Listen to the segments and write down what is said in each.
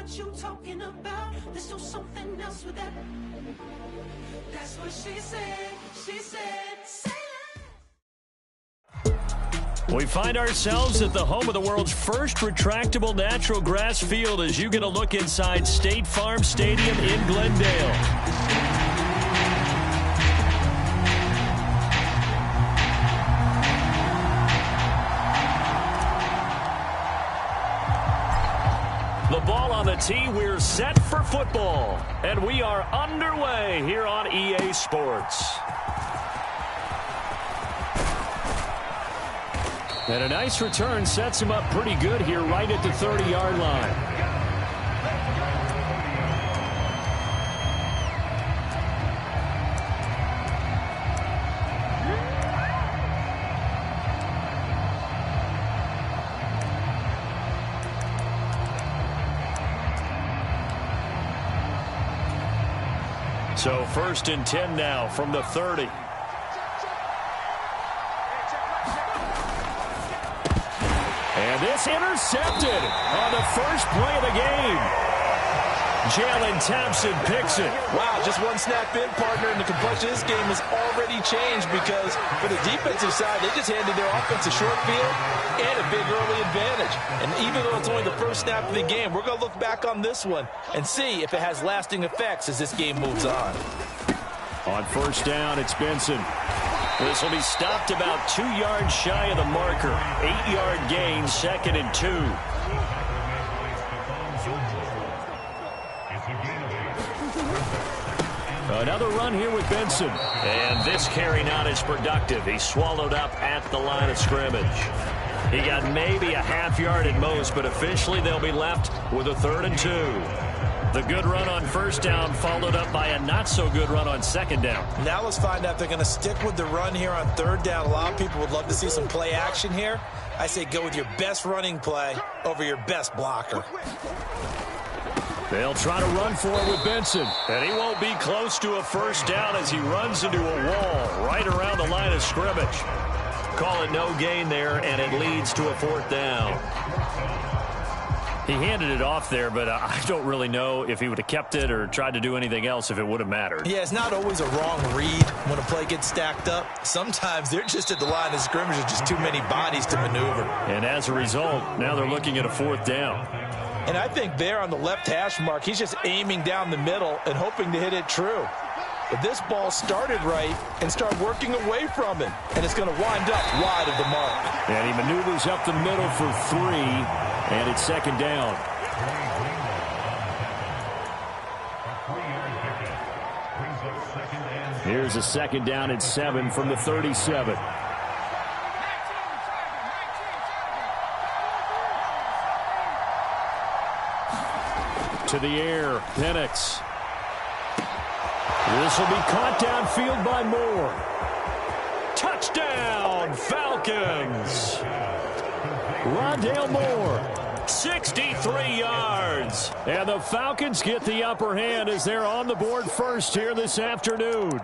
what you talking about. Let's do something else with that. That's what she said. She said, say less. We find ourselves at the home of the world's first retractable natural grass field as you get a look inside State Farm Stadium in Glendale. The ball on the tee, we're set for football. And we are underway here on EA Sports. And a nice return sets him up pretty good here right at the 30-yard line. So 1st and 10 now from the 30. And this intercepted on the first play of the game. Jalen Thompson picks it. Wow, just one snap in, partner, and the complexion of this game has already changed because for the defensive side, they just handed their offense a short field and a big early advantage. And even though it's only the first snap of the game, we're going to look back on this one and see if it has lasting effects as this game moves on. On 1st down, it's Benson. This will be stopped about 2 yards shy of the marker. 8-yard gain, 2nd and 2. Another run here with Benson. And this carry not as productive. He's swallowed up at the line of scrimmage. He got maybe a half yard at most, but officially they'll be left with a 3rd and 2. The good run on 1st down followed up by a not-so-good run on 2nd down. Now let's find out if they're going to stick with the run here on 3rd down. A lot of people would love to see some play action here. I say go with your best running play over your best blocker. They'll try to run for it with Benson. And he won't be close to a 1st down as he runs into a wall right around the line of scrimmage. Call it no gain there, and it leads to a 4th down. He handed it off there, but I don't really know if he would have kept it or tried to do anything else if it would have mattered. Yeah, it's not always a wrong read when a play gets stacked up. Sometimes they're just at the line of scrimmage with just too many bodies to maneuver. And as a result, now they're looking at a 4th down. And I think there on the left hash mark, he's just aiming down the middle and hoping to hit it true. But this ball started right and started working away from him. And it's going to wind up wide of the mark. And he maneuvers up the middle for 3, and it's 2nd down. Here's a 2nd down and 7 from the 37. To the air, Penix. This will be caught downfield by Moore. Touchdown, Falcons. Rondale Moore, 63 yards. And the Falcons get the upper hand as they're on the board first here this afternoon.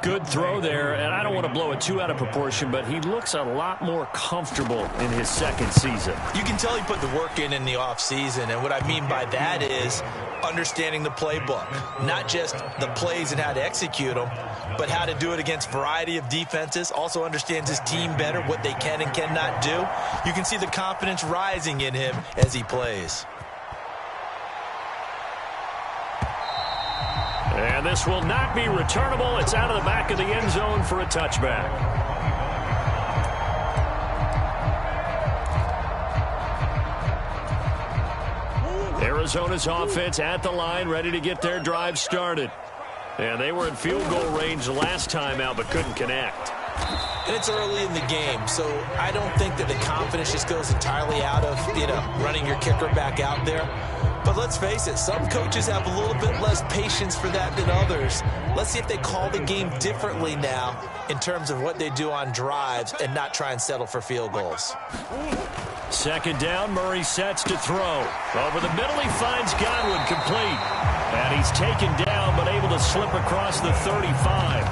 Good throw there, and I don't want to blow it too out of proportion, but he looks a lot more comfortable in his 2nd season. You can tell he put the work in the offseason, and what I mean by that is understanding the playbook. Not just the plays and how to execute them, but how to do it against a variety of defenses. Also understands his team better, what they can and cannot do. You can see the confidence rising in him as he plays. And this will not be returnable. It's out of the back of the end zone for a touchback. Arizona's offense at the line, ready to get their drive started. And they were in field goal range last time out, but couldn't connect. And it's early in the game, so I don't think that the confidence just goes entirely out of, running your kicker back out there. But let's face it, some coaches have a little bit less patience for that than others. Let's see if they call the game differently now in terms of what they do on drives and not try and settle for field goals. 2nd down, Murray sets to throw. Over the middle, he finds Godwin complete. And he's taken down, but able to slip across the 35.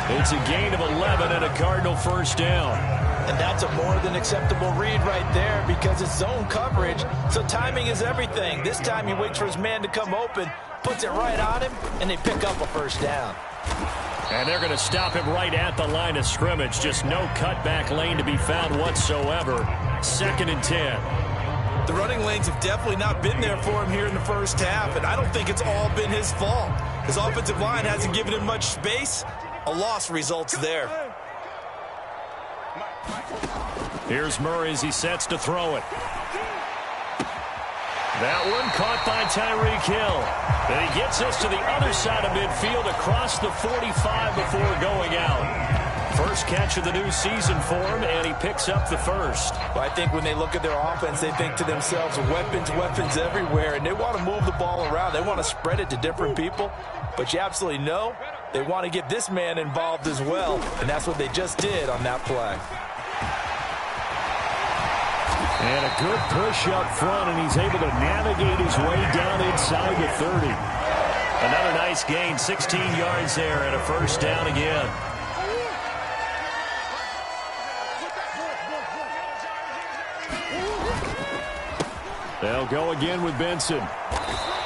It's a gain of 11 and a Cardinal first down. And that's a more than acceptable read right there because it's zone coverage, so timing is everything. This time he waits for his man to come open, puts it right on him, and they pick up a first down. And they're going to stop him right at the line of scrimmage. Just no cutback lane to be found whatsoever. 2nd and 10. The running lanes have definitely not been there for him here in the first half, and I don't think it's all been his fault. His offensive line hasn't given him much space. A loss results there. Here's Murray as he sets to throw it. That one caught by Tyreek Hill. And he gets us to the other side of midfield across the 45 before going out. First catch of the new season for him, and he picks up the first. Well, I think when they look at their offense, they think to themselves, weapons, weapons everywhere, and they want to move the ball around. They want to spread it to different people, but you absolutely know they want to get this man involved as well, and that's what they just did on that play. And a good push up front, and he's able to navigate his way down inside the 30. Another nice gain, 16 yards there, and a first down again. They'll go again with Benson.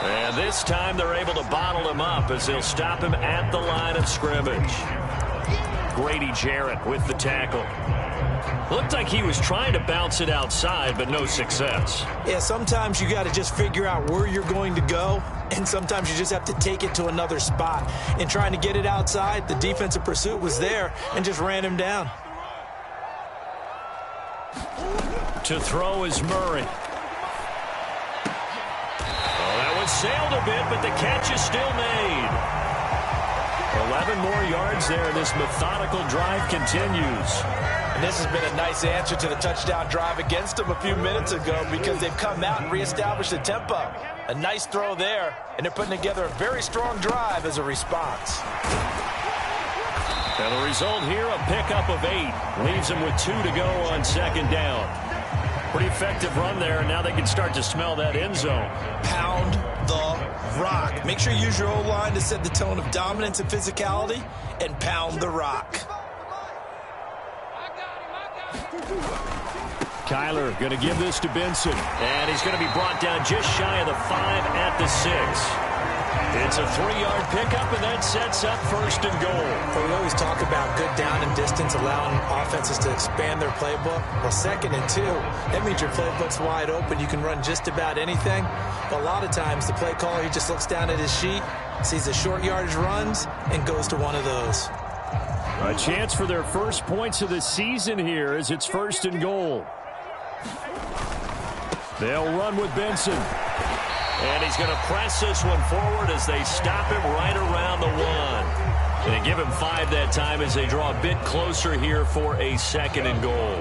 And this time they're able to bottle him up as they'll stop him at the line of scrimmage. Grady Jarrett with the tackle. Looked like he was trying to bounce it outside, but no success. Yeah, sometimes you got to just figure out where you're going to go, and sometimes you just have to take it to another spot. In trying to get it outside, the defensive pursuit was there and just ran him down. To throw is Murray. Oh, that one sailed a bit, but the catch is still made. 11 more yards there, and this methodical drive continues. And this has been a nice answer to the touchdown drive against them a few minutes ago because they've come out and reestablished the tempo. A nice throw there, and they're putting together a very strong drive as a response. And the result here, a pickup of 8. Leaves them with 2 to go on 2nd down. Pretty effective run there, and now they can start to smell that end zone. Pound the rock. Make sure you use your O-line to set the tone of dominance and physicality, and pound the rock. Kyler going to give this to Benson. And he's going to be brought down just shy of the 5 at the 6. It's a 3-yard pickup, and that sets up 1st and goal. Well, we always talk about good down and distance, allowing offenses to expand their playbook. Well, 2nd and 2, that means your playbook's wide open. You can run just about anything. But a lot of times, the play caller, he just looks down at his sheet, sees the short yardage runs, and goes to one of those. A chance for their first points of the season here as it's 1st and goal. They'll run with Benson. And he's going to press this one forward as they stop him right around the 1. And they give him 5 that time as they draw a bit closer here for a 2nd and goal.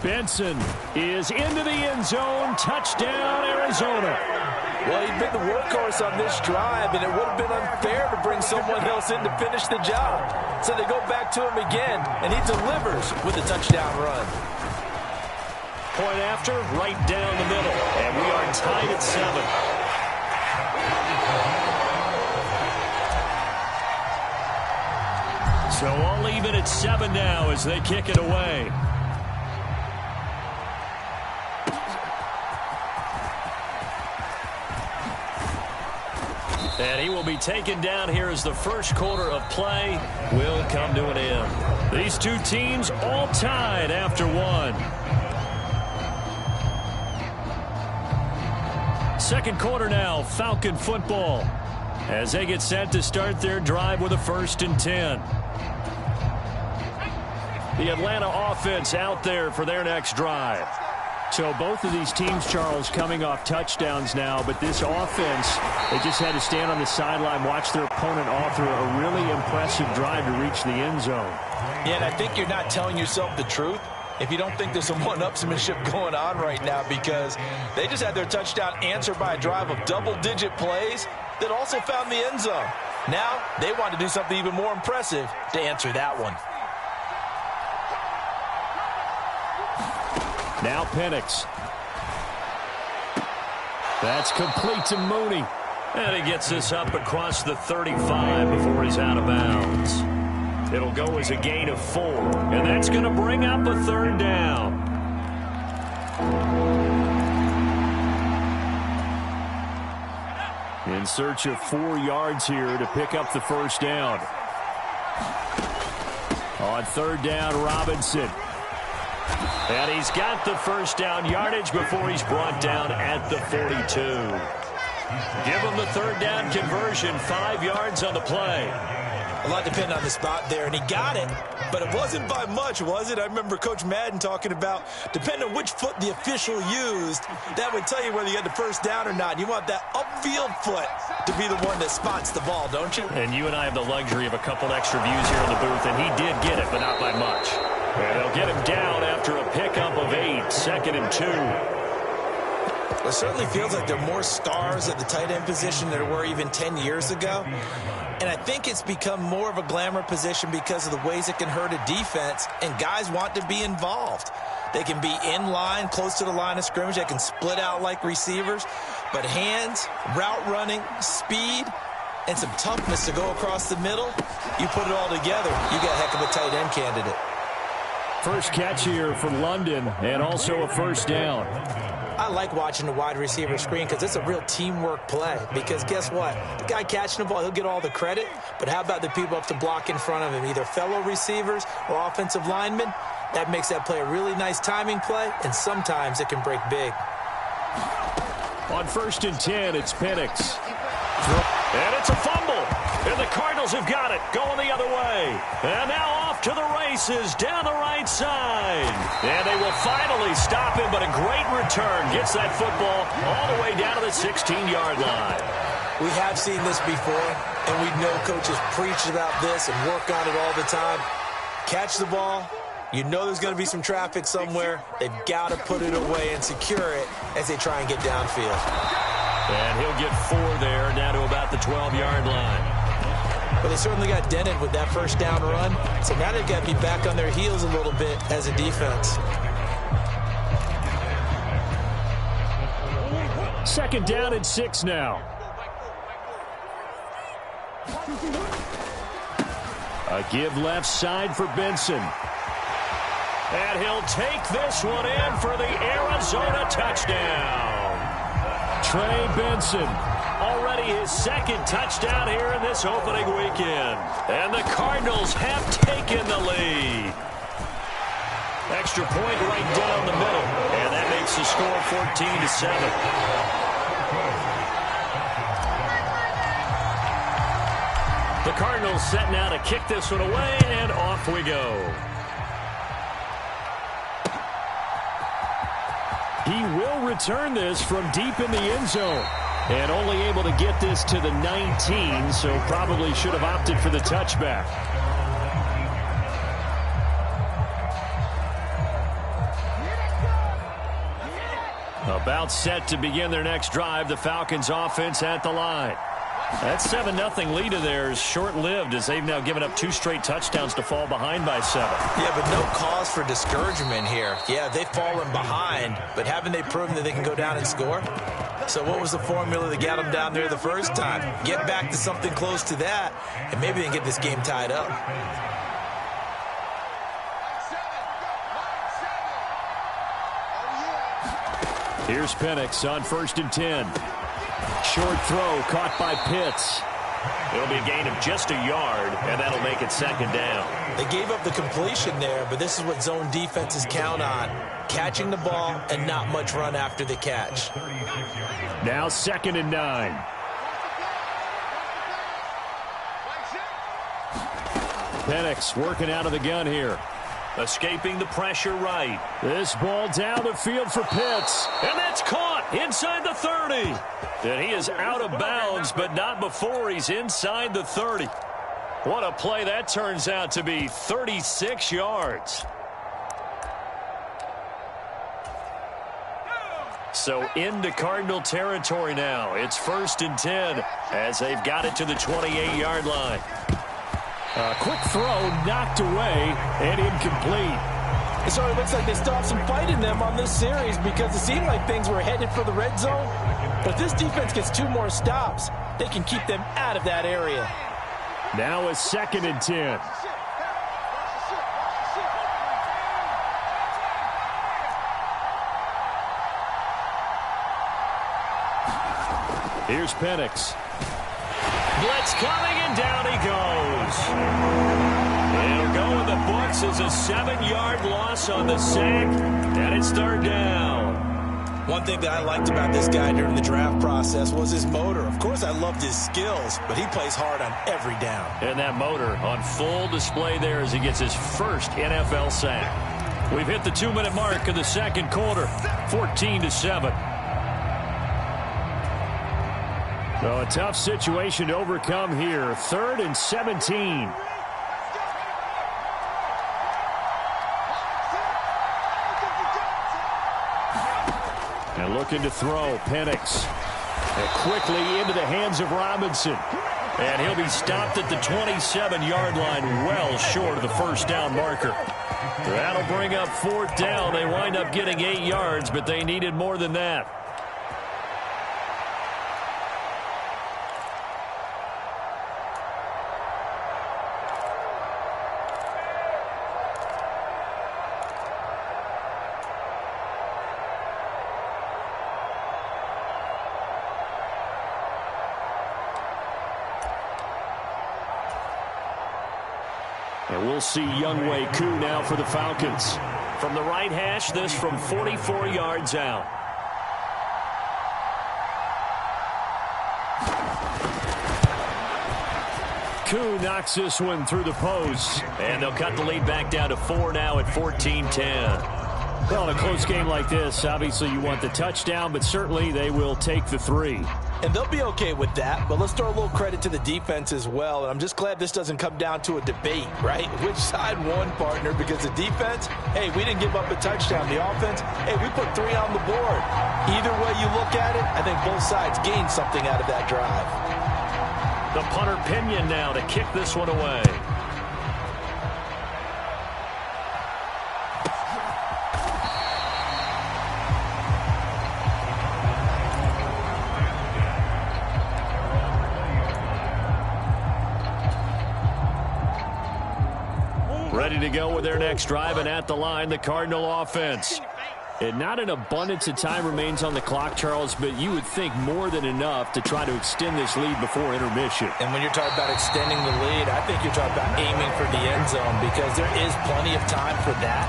Benson is into the end zone. Touchdown, Arizona. Well, he'd been the workhorse on this drive, and it would have been unfair to bring someone else in to finish the job. So they go back to him again, and he delivers with a touchdown run. Point after, right down the middle. And we are tied at 7. So I'll leave it at 7 now as they kick it away. And he will be taken down here as the first quarter of play will come to an end. These two teams all tied after 1. 2nd quarter now, Falcon football, as they get set to start their drive with a 1st and 10. The Atlanta offense out there for their next drive. So both of these teams, Charles, coming off touchdowns now, but this offense, they just had to stand on the sideline, watch their opponent author a really impressive drive to reach the end zone. Yeah, and I think you're not telling yourself the truth if you don't think there's some one-upsmanship going on right now, because they just had their touchdown answered by a drive of double-digit plays that also found the end zone. Now they want to do something even more impressive to answer that one. Now Penix. That's complete to Mooney. And he gets this up across the 35 before he's out of bounds. It'll go as a gain of 4, and that's going to bring up a third down. In search of 4 yards here to pick up the first down. On third down, Robinson. And he's got the first down yardage before he's brought down at the 42. Give him the third down conversion, 5 yards on the play. A lot depended on the spot there, and he got it, but it wasn't by much, was it? I remember Coach Madden talking about, depending on which foot the official used, that would tell you whether you had the first down or not. You want that upfield foot to be the one that spots the ball, don't you? And you and I have the luxury of a couple extra views here in the booth, and he did get it, but not by much. And they'll get him down after a pickup of 8, 2nd and 2. It certainly feels like there are more stars at the tight end position than there were even 10 years ago. And I think it's become more of a glamour position because of the ways it can hurt a defense, and guys want to be involved. They can be in line, close to the line of scrimmage. They can split out like receivers. But hands, route running, speed, and some toughness to go across the middle, you put it all together, you got a heck of a tight end candidate. First catch here for London, and also a first down. I like watching the wide receiver screen because it's a real teamwork play. Because guess what? The guy catching the ball, he'll get all the credit. But how about the people up to block in front of him, either fellow receivers or offensive linemen? That makes that play a really nice timing play, and sometimes it can break big. On 1st and 10, it's Penix. And it's a fumble. And the Cardinals have got it, going the other way. And now off to the races down the right side. And they will finally stop him, but a great return. Gets that football all the way down to the 16-yard line. We have seen this before, and we know coaches preach about this and work on it all the time. Catch the ball. You know there's going to be some traffic somewhere. They've got to put it away and secure it as they try and get downfield. And he'll get 4 there, down to about the 12-yard line. But they certainly got dented with that first down run. So now they've got to be back on their heels a little bit as a defense. 2nd down and 6 now. A give left side for Benson. And he'll take this one in for the Arizona touchdown. Trey Benson. Already his 2nd touchdown here in this opening weekend. And the Cardinals have taken the lead. Extra point right down the middle. And that makes the score 14-7. The Cardinals set now to kick this one away, and off we go. He will return this from deep in the end zone. And only able to get this to the 19, so probably should have opted for the touchback. About set to begin their next drive, the Falcons offense at the line. That 7-0 lead of theirs short-lived as they've now given up 2 straight touchdowns to fall behind by 7. Yeah, but no cause for discouragement here. Yeah, they've fallen behind, but haven't they proven that they can go down and score? So what was the formula that got them down there the first time? Get back to something close to that, and maybe they can get this game tied up. Here's Penix on 1st and 10. Short throw caught by Pitts. It'll be a gain of just a yard, and that'll make it 2nd down. They gave up the completion there, but this is what zone defenses count on. Catching the ball and not much run after the catch. Now 2nd and 9. Penix working out of the gun here. Escaping the pressure right. This ball down the field for Pitts. And that's caught inside the 30. And he is out of bounds, but not before he's inside the 30. What a play that turns out to be. 36 yards. So into Cardinal territory now. It's 1st and 10 as they've got it to the 28-yard line. A quick throw knocked away and incomplete. It sort of looks like they still have some fight in them on this series because it seemed like things were headed for the red zone. But if this defense gets 2 more stops, they can keep them out of that area. Now a 2nd and 10. Here's Penix. Blitz coming, and down he goes. It'll go in the books as a 7-yard loss on the sack, and it's 3rd down. One thing that I liked about this guy during the draft process was his motor. Of course, I loved his skills, but he plays hard on every down. And that motor on full display there as he gets his first NFL sack. We've hit the 2-minute mark of the 2nd quarter, 14-7. So a tough situation to overcome here. 3rd and 17. And looking to throw, Penix. And quickly into the hands of Robinson. And he'll be stopped at the 27-yard line, well short of the 1st down marker. That'll bring up 4th down. They wind up getting 8 yards, but they needed more than that. And we'll see Younghoe Koo now for the Falcons. From the right hash, this from 44 yards out. Koo knocks this one through the post. And they'll cut the lead back down to 4 now at 14-10. Well, in a close game like this, obviously you want the touchdown, but certainly they will take the 3. And they'll be okay with that, but let's throw a little credit to the defense as well. And I'm just glad this doesn't come down to a debate, right? Which side won, partner? Because the defense, hey, we didn't give up a touchdown. The offense, hey, we put 3 on the board. Either way you look at it, I think both sides gained something out of that drive. The punter Pinion now to kick this one away. Ready to go with their next drive, and at the line, the Cardinal offense. And not an abundance of time remains on the clock, Charles, but you would think more than enough to try to extend this lead before intermission. And when you're talking about extending the lead, I think you're talking about aiming for the end zone because there is plenty of time for that.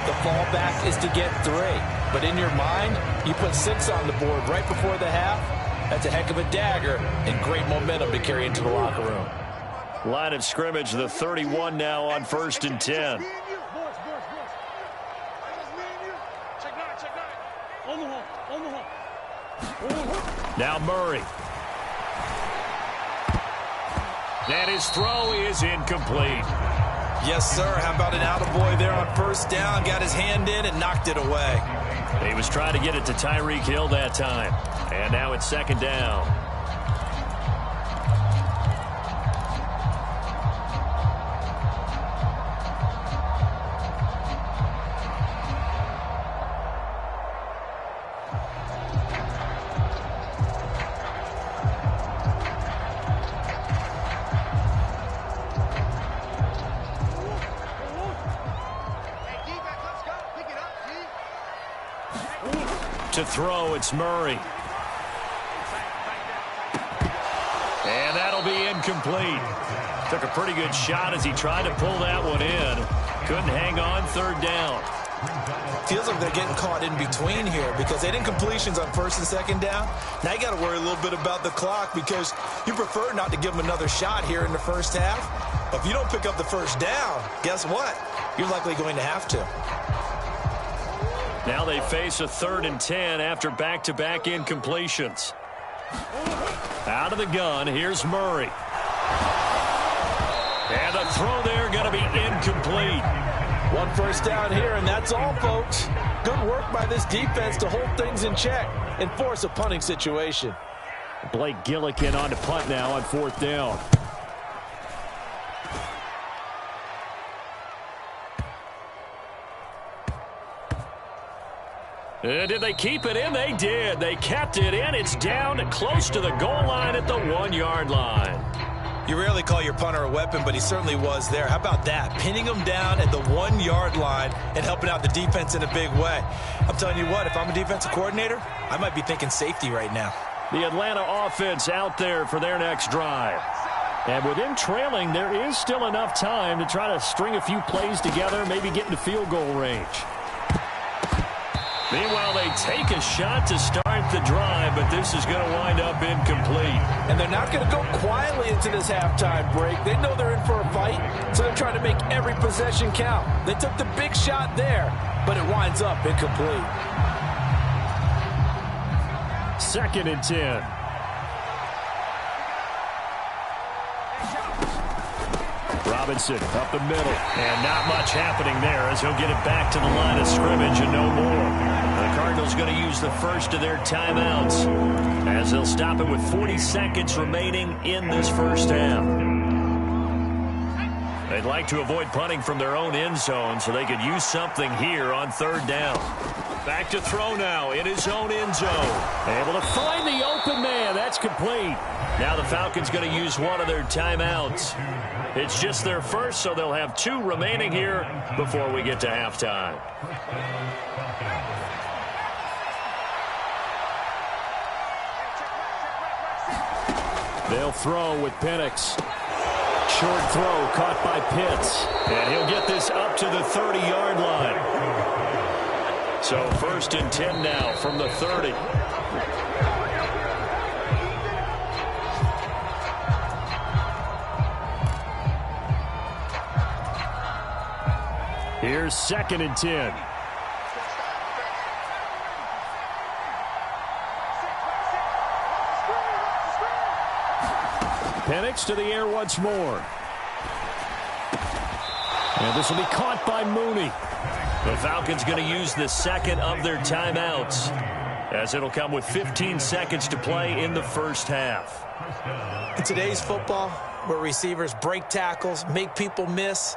The fallback is to get 3. But in your mind, you put 6 on the board right before the half. That's a heck of a dagger and great momentum to carry into the locker room. Line of scrimmage, the 31 now on 1st and 10. Now Murray. And his throw is incomplete. Yes, sir. How about an attaboy there on 1st down? Got his hand in and knocked it away. He was trying to get it to Tyreek Hill that time. And now it's 2nd down. To throw, it's Murray. And that'll be incomplete. Took a pretty good shot as he tried to pull that one in. Couldn't hang on, 3rd down. Feels like they're getting caught in between here because they didn't completions on 1st and 2nd down. Now you got to worry a little bit about the clock because you prefer not to give them another shot here in the 1st half. But if you don't pick up the 1st down, guess what? You're likely going to have to. Now they face a 3rd and 10 after back-to-back incompletions. Out of the gun, here's Murray. And the throw there going to be incomplete. 1 first down here, and that's all, folks. Good work by this defense to hold things in check and force a punting situation. Blake Gillikin on to punt now on 4th down. Did they keep it in? They did. They kept it in. It's down close to the goal line at the 1-yard line. You rarely call your punter a weapon, but he certainly was there. How about that? Pinning him down at the 1-yard line and helping out the defense in a big way. I'm telling you what, if I'm a defensive coordinator, I might be thinking safety right now. The Atlanta offense out there for their next drive. And with them trailing, there is still enough time to try to string a few plays together, maybe get into field goal range. Meanwhile, they take a shot to start the drive, but this is going to wind up incomplete. And they're not going to go quietly into this halftime break. They know they're in for a fight, so they're trying to make every possession count. They took the big shot there, but it winds up incomplete. 2nd and 10. Robinson up the middle, and not much happening there as he'll get it back to the line of scrimmage and no more. The Cardinals going to use the first of their timeouts as they'll stop it with 40 seconds remaining in this first half. They'd like to avoid punting from their own end zone so they could use something here on 3rd down. Back to throw now in his own end zone. Able to find the open man. That's complete. Now the Falcons going to use one of their timeouts. It's just their first, so they'll have 2 remaining here before we get to halftime. They'll throw with Penix. Short throw caught by Pitts. And he'll get this up to the 30-yard line. So 1st and 10 now from the 30. Here's 2nd and 10. Penix to the air once more. And this will be caught by Mooney. The Falcons going to use the 2nd of their timeouts as it'll come with 15 seconds to play in the first half. In today's football, where receivers break tackles, make people miss,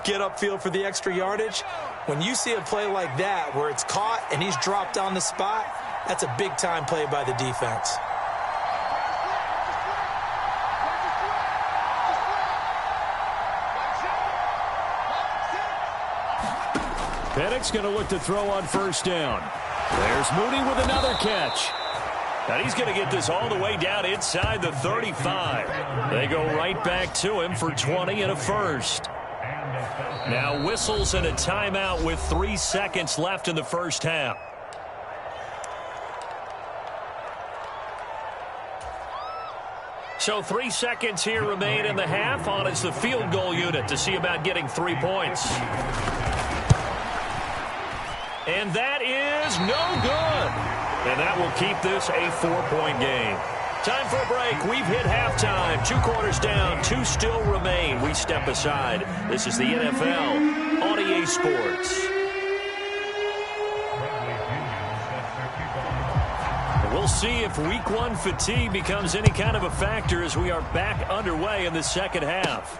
get upfield for the extra yardage, when you see a play like that where it's caught and he's dropped on the spot, that's a big-time play by the defense. Penix going to look to throw on 1st down. There's Mooney with another catch. And he's going to get this all the way down inside the 35. They go right back to him for 20 and a first. Now whistles and a timeout with 3 seconds left in the first half. So 3 seconds here remain in the half. On is the field goal unit to see about getting 3 points. And that is no good. And that will keep this a 4-point game. Time for a break. We've hit halftime. 2 quarters down. 2 still remain. We step aside. This is the NFL on EA Sports. And we'll see if Week 1 fatigue becomes any kind of a factor as we are back underway in the second half.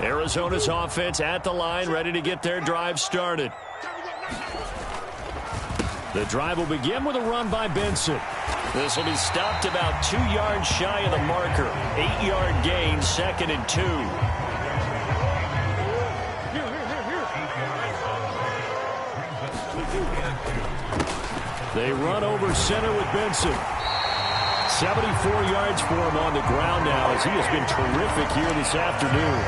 Arizona's offense at the line, ready to get their drive started. The drive will begin with a run by Benson. This will be stopped about 2 yards shy of the marker. 8-yard gain, 2nd and 2. They run over center with Benson. 74 yards for him on the ground now as he has been terrific here this afternoon.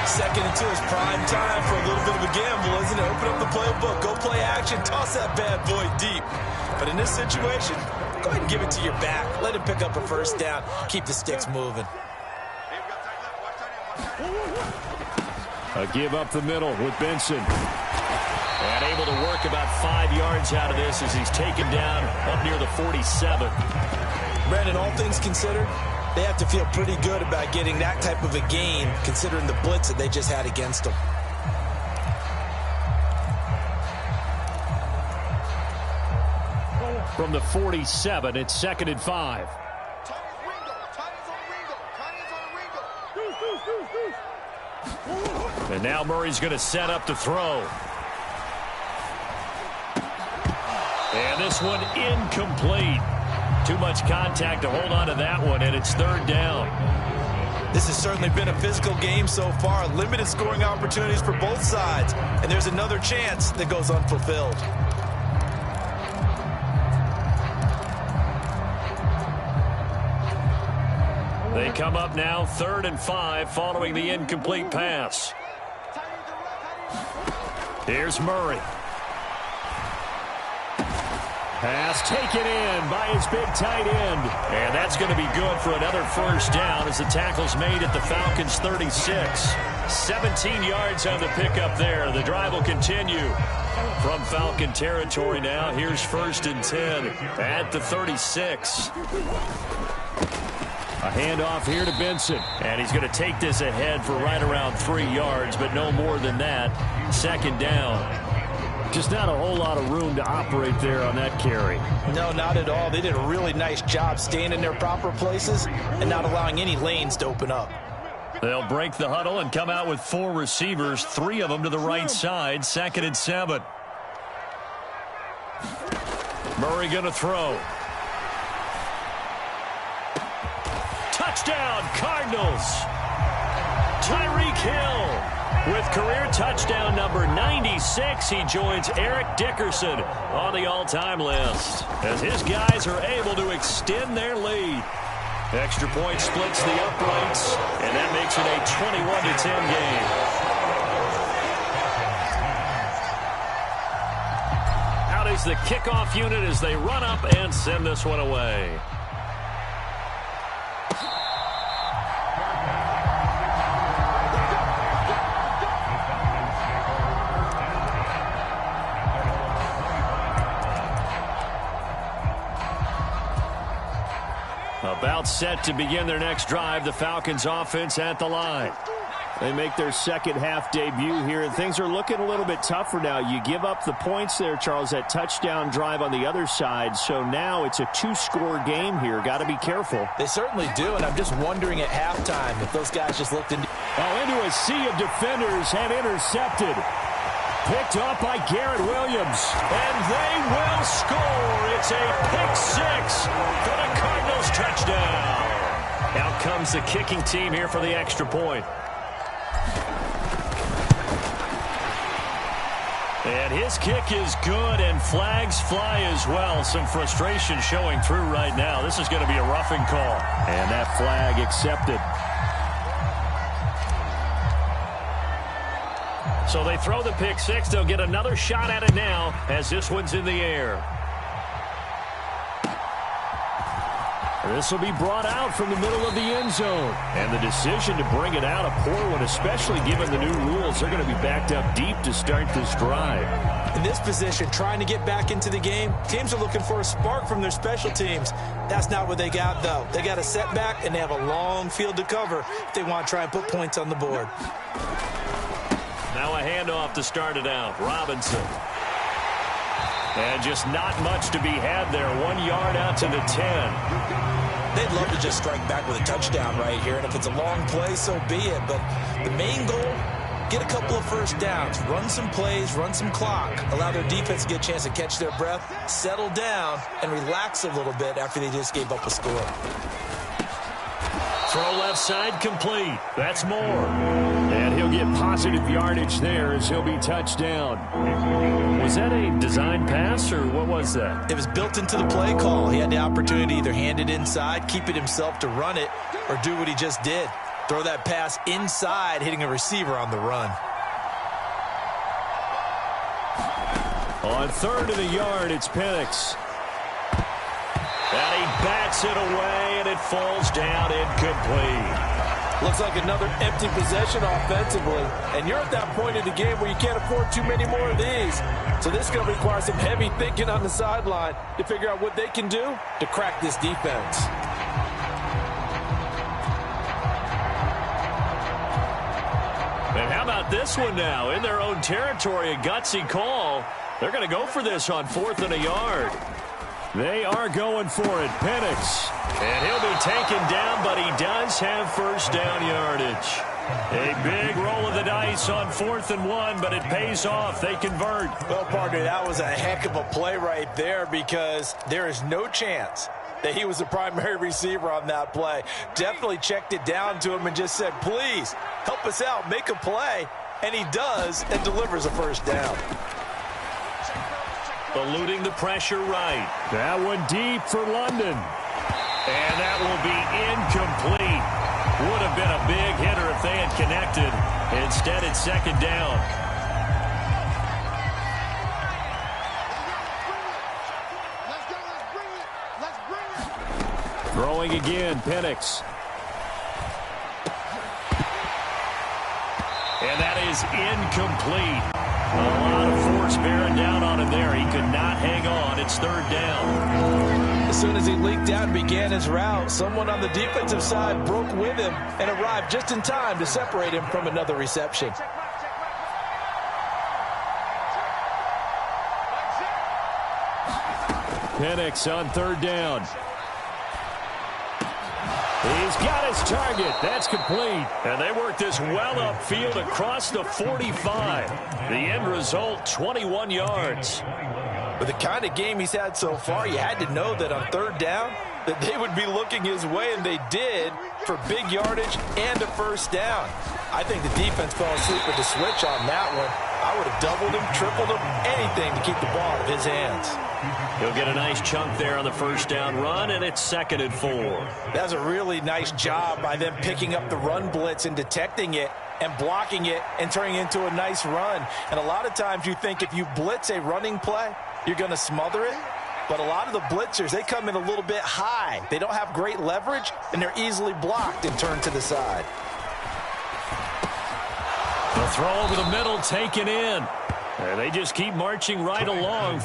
2nd and 2 is prime time for a little bit of a gamble, isn't it? Open up the playbook, go play action, toss that bad boy deep. But in this situation, go ahead and give it to your back. Let him pick up a 1st down. Keep the sticks moving. A give up the middle with Benson. And able to work about 5 yards out of this as he's taken down up near the 47. Brandon, all things considered, they have to feel pretty good about getting that type of a gain, considering the blitz that they just had against them. From the 47, it's 2nd and 5. And now Murray's going to set up to throw. And this one incomplete. Too much contact to hold on to that one, and it's 3rd down. This has certainly been a physical game so far. Limited scoring opportunities for both sides. And there's another chance that goes unfulfilled. They come up now 3rd and 5 following the incomplete pass. Here's Murray. Pass taken in by his big tight end. And that's going to be good for another 1st down as the tackle's made at the Falcons' 36. 17 yards on the pickup there. The drive will continue from Falcon territory now. Here's 1st and 10 at the 36. A handoff here to Benson. And he's going to take this ahead for right around 3 yards, but no more than that. 2nd down. Just not a whole lot of room to operate there on that carry. No, not at all. They did a really nice job staying in their proper places and not allowing any lanes to open up. They'll break the huddle and come out with 4 receivers, 3 of them to the right side. 2nd and 7. Murray going to throw. Touchdown, Cardinals. Tyreek Hill with career touchdown number 96. He joins Eric Dickerson on the all-time list as his guys are able to extend their lead. Extra point splits the uprights, and that makes it a 21-10 game. Out is the kickoff unit as they run up and send this one away. About set to begin their next drive. The Falcons offense at the line. They make their 2nd half debut here, and things are looking a little bit tougher now. You give up the points there, Charles, that touchdown drive on the other side. So now it's a 2-score game here. Got to be careful. They certainly do, and I'm just wondering at halftime if those guys just looked into a sea of defenders and intercepted. Picked up by Garrett Williams. And they will score. It's a pick 6 for the Cardinals touchdown. Out comes the kicking team here for the extra point. And his kick is good, and flags fly as well. Some frustration showing through right now. This is going to be a roughing call. And that flag accepted. So they throw the pick 6. They'll get another shot at it now as this one's in the air. This will be brought out from the middle of the end zone. And the decision to bring it out, a poor one, especially given the new rules. They're going to be backed up deep to start this drive. In this position, trying to get back into the game, teams are looking for a spark from their special teams. That's not what they got, though. They got a setback, and they have a long field to cover if they want to try and put points on the board. Now a handoff to start it out. Robinson. And just not much to be had there. 1 yard out to the 10. They'd love to just strike back with a touchdown right here, and if it's a long play, so be it. But the main goal, get a couple of first downs, run some plays, run some clock, allow their defense to get a chance to catch their breath, settle down, and relax a little bit after they just gave up a score. Throw left side complete. That's Moore. And he'll get positive yardage there as he'll be touched down. Was that a design pass, or what was that? It was built into the play call. He had the opportunity to either hand it inside, keep it himself to run it, or do what he just did. Throw that pass inside, hitting a receiver on the run. On 3rd of the yard, it's Penix. And he bats it away, and it falls down incomplete. Looks like another empty possession offensively. And you're at that point in the game where you can't afford too many more of these. So this is going to require some heavy thinking on the sideline to figure out what they can do to crack this defense. And how about this one now? In their own territory, a gutsy call. They're going to go for this on 4th and a yard. They are going for it. Penix. And he'll be taken down, but he does have first down yardage. A big roll of the dice on 4th and 1, but it pays off. They convert. Well, partner, that was a heck of a play right there because there is no chance that he was the primary receiver on that play. Definitely checked it down to him and just said, please, help us out, make a play. And he does and delivers a first down. Eluding the pressure right. That one deep for London. And that will be incomplete. Would have been a big hitter if they had connected. Instead, it's second down. Throwing again, Penix. And that is incomplete. A lot of force bearing down on him there. He could not hang on. It's third down. As soon as he leaked out and began his route, someone on the defensive side broke with him and arrived just in time to separate him from another reception. Penix on third down. He's got his target. That's complete. And they work this well upfield across the 45. The end result, 21 yards. With the kind of game he's had so far, you had to know that on third down that they would be looking his way, and they did, for big yardage and a first down. I think the defense fell asleep with the switch on that one. I would have doubled him, tripled him, anything to keep the ball out of his hands. He'll get a nice chunk there on the first down run, and it's 2nd and 4. That's a really nice job by them picking up the run blitz and detecting it and blocking it and turning it into a nice run. And a lot of times you think if you blitz a running play, you're going to smother it. But a lot of the blitzers, they come in a little bit high. They don't have great leverage, and they're easily blocked and turned to the side. The throw over the middle, taken in. And they just keep marching right along.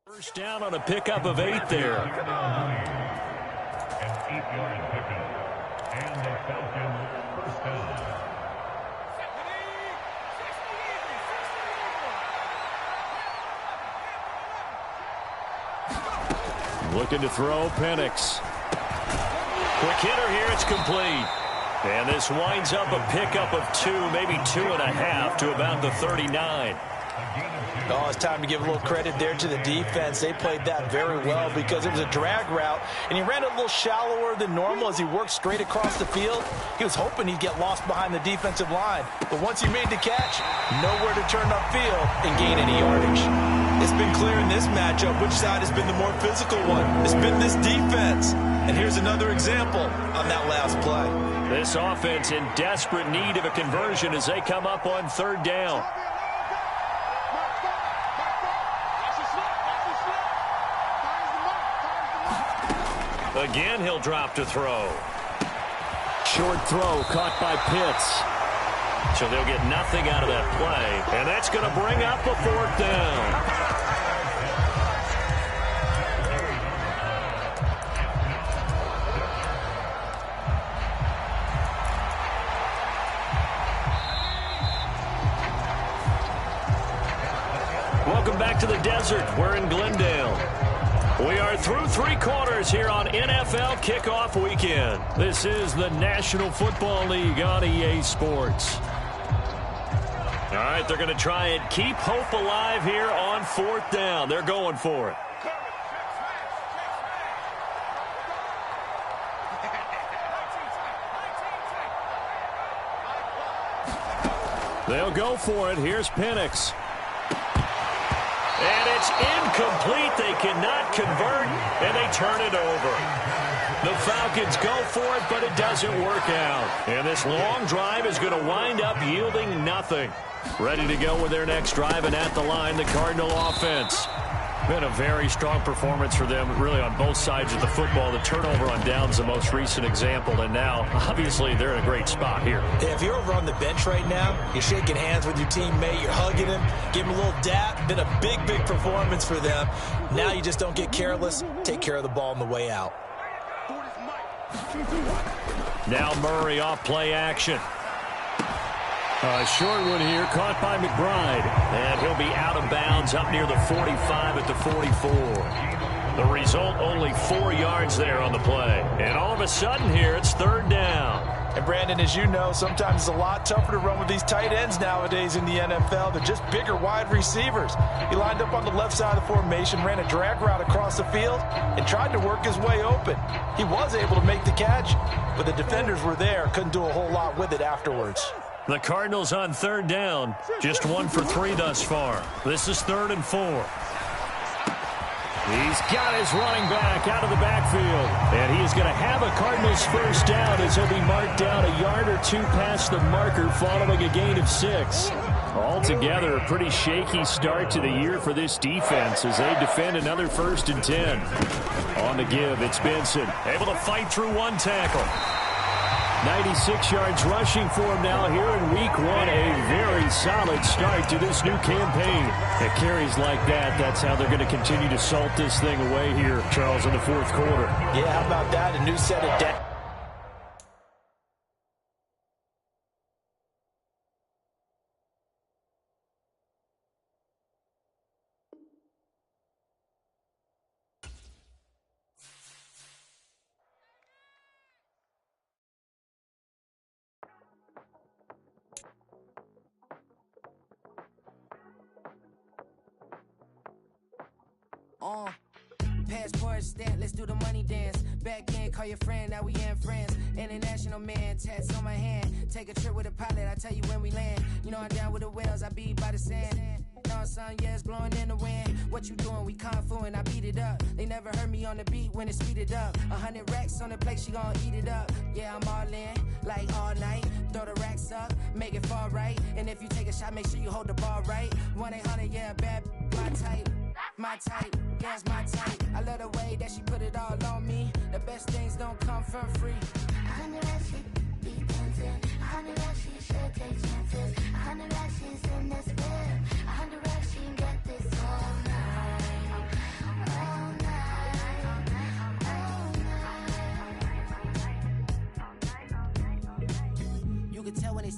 First down on a pickup of 8 there. An 8-yard pickup. And the Falcons first down. Looking to throw, Penix. Quick hitter here, it's complete. And this winds up a pickup of 2, maybe 2.5 to about the 39. Oh, it's time to give a little credit there to the defense. They played that very well because it was a drag route, and he ran a little shallower than normal as he worked straight across the field. He was hoping he'd get lost behind the defensive line, but once he made the catch, nowhere to turn upfield and gain any yardage. It's been clear in this matchup which side has been the more physical one. It's been this defense. And here's another example on that last play. This offense in desperate need of a conversion as they come up on 3rd down. Again, he'll drop to throw. Short throw caught by Pitts. So they'll get nothing out of that play. And that's going to bring up a 4th down. Welcome back to the desert. We're in Glendale. We are through 3 quarters here on NFL Kickoff Weekend. This is the National Football League on EA Sports. All right, they're going to try and keep hope alive here on 4th down. They're going for it. They'll go for it. Here's Penix. And it's incomplete. They cannot convert, and they turn it over. The Falcons go for it, but it doesn't work out. And this long drive is going to wind up yielding nothing. Ready to go with their next drive, and at the line, the Cardinal offense. Been a very strong performance for them, really, on both sides of the football. The turnover on downs, the most recent example, and now, obviously, they're in a great spot here. If you're over on the bench right now, you're shaking hands with your teammate, you're hugging him, give him a little dap. Been a big, big performance for them. Now you just don't get careless. Take care of the ball on the way out. Now Murray off play action. A short one here, caught by McBride. And he'll be out of bounds up near the 45 at the 44. The result, only 4 yards there on the play. And all of a sudden here, it's 3rd down. And Brandon, as you know, sometimes it's a lot tougher to run with these tight ends nowadays in the NFL. They're just bigger wide receivers. He lined up on the left side of the formation, ran a drag route across the field, and tried to work his way open. He was able to make the catch, but the defenders were there, couldn't do a whole lot with it afterwards. The Cardinals on 3rd down, just 1 for 3 thus far. This is 3rd and 4. He's got his running back out of the backfield. And he is going to have a Cardinals first down as he'll be marked down a yard or 2 past the marker following a gain of 6. Altogether, a pretty shaky start to the year for this defense as they defend another 1st and 10. On the give, it's Benson. Able to fight through 1 tackle. 96 yards rushing for him now here in week 1. A very solid start to this new campaign. It carries like that. That's how they're going to continue to salt this thing away here, Charles, in the 4th quarter. Yeah, how about that? A new set of depth. Passport stamp, let's do the money dance. Back in, call your friend, now we in friends. International man, tats on my hand. Take a trip with a pilot, I tell you when we land. You know I'm down with the whales, I be by the sand. On sun, yeah, it's blowing in the wind. What you doing? We kung fu and I beat it up. They never heard me on the beat when it speeded up. 100 racks on the plate, she gon' eat it up. Yeah, I'm all in, like all night. Throw the racks up, make it fall right. And if you take a shot, make sure you hold the ball right. 1-800, yeah, bad, my type. My type, yeah, it's my type. I love the way that she put it all on me. The best things don't come for free. 100 racks, be dancing. 100 racks, she should take chances. 100 racks, she's in this bed. 100 racks, she can get this all night.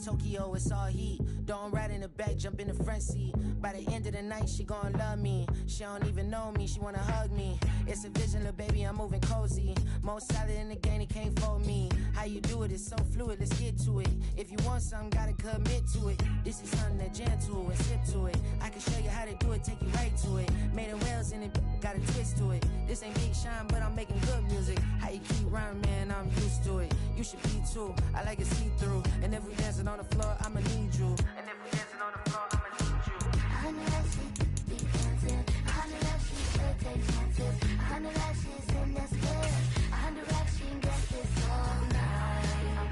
Tokyo, it's all heat. Don't ride in the back, jump in the front seat. By the end of the night, she gon' love me. She don't even know me, she wanna hug me. It's a vision, little baby, I'm moving cozy. Most solid in the game, he can't fold me. How you do it, it's so fluid, let's get to it. If you want something, gotta commit to it. This is something that jam to and sip to it. I can show you how to do it, take you right to it. Made a whales in it, got a twist to it. This ain't Big Sean, but I'm making good music. How you keep rhyming, man, I'm used to it. You should be too, I like it see-through. And if we dancing on the floor, I'ma need you. And if we dancing on the floor, I'ma need you. I know that she be dancing. I know that she should take chances. I know that she's in this good. I know that she can get this all night.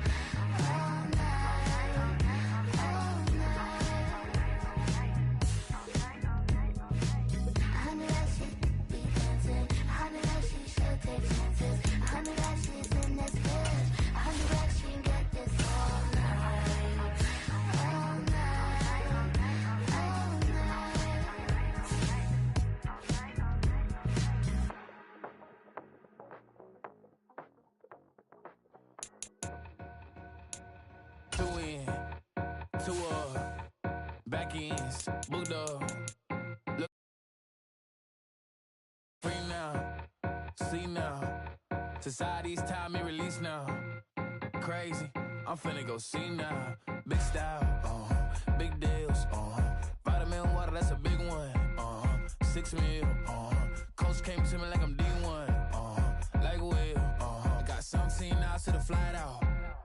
All night. All night. I know that she be dancing. I know that she should take chances. I know that she's in this good. I know that she can get this all night. All night. All night. Two in, two up, back ends, booked up. Look, free now, see now. Society's time me release now. Crazy, I'm finna go see now. Big style, big deals, vitamin water, that's a big one. 6 mil, coach came to me like I'm D1, like Will. I got 17 hours to the flight out.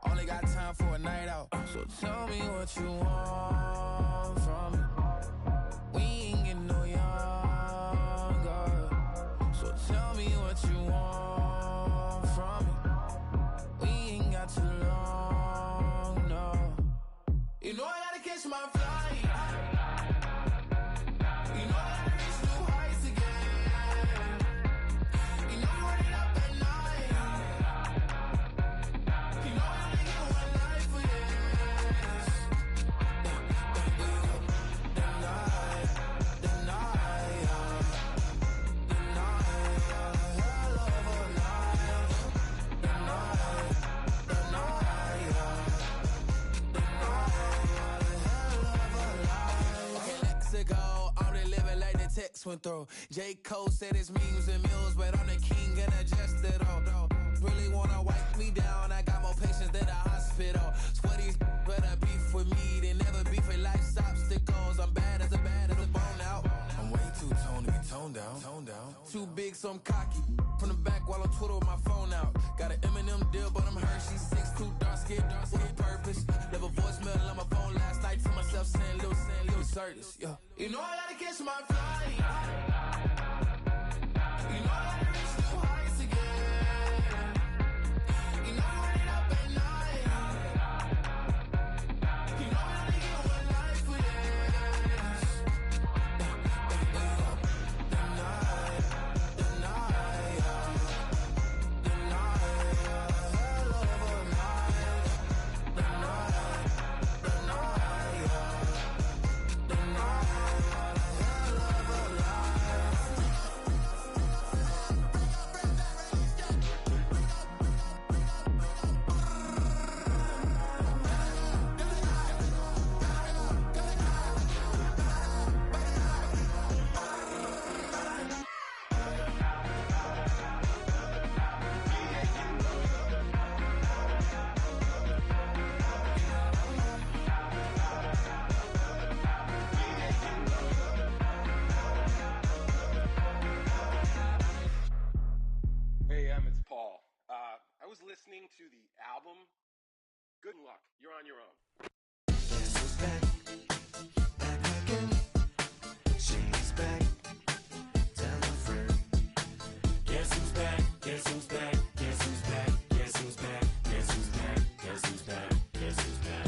Only got time for a night out. So tell me what you want from me. We ain't getting no younger. So tell me what you want from me. We ain't got too long, no. You know I gotta catch my flight. You know I gotta reach new heights again. You know I'm running up at night. You know I only get one life for this. The night, hell of a night. The night, hell of a life. Okay, let's go. I'm really living like the text went through. J. Cole said it's memes and mills, but I'm the king and adjust it all. Really wanna wipe me down. I got more patience than a hospital. Sweaty better beef with me than never beef with life's obstacles. I'm bad as a bone out. I'm way too toned to be toned down. Too big, so I'm cocky. From the back while I'm Twitter with my phone out. Got an Eminem deal, but I'm Hershey. 6'2", dark skin with purpose. Never voicemail on my phone last night to myself saying little Curtis, yeah. You know I gotta catch my flight. You know I gotta reach new heights again. You know I'm running up at night. You know I only get one life for this. The night, hell of a night. The night, was listening to the album. Good luck. You're on your own. Guess who's back? Back again. She's back. Tell a friend. Guess who's back? Guess who's back? Guess who's back? Guess who's back? Guess who's back? Guess who's back? Guess who's back?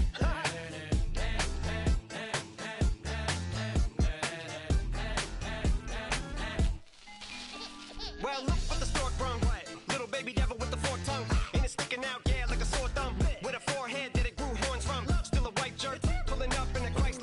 Well, look what the stork brung. Little baby devil with the forked tongue. And it's sticking out, yeah, like a sore thumb. With a forehead that it grew horns from. Still a white jerk, pulling up in a Chrysler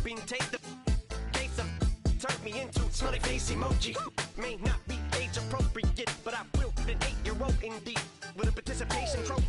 hoping take the case of turn me into smiley face emoji. May not be age appropriate, but I will an 8-year-old indeed with a participation trophy.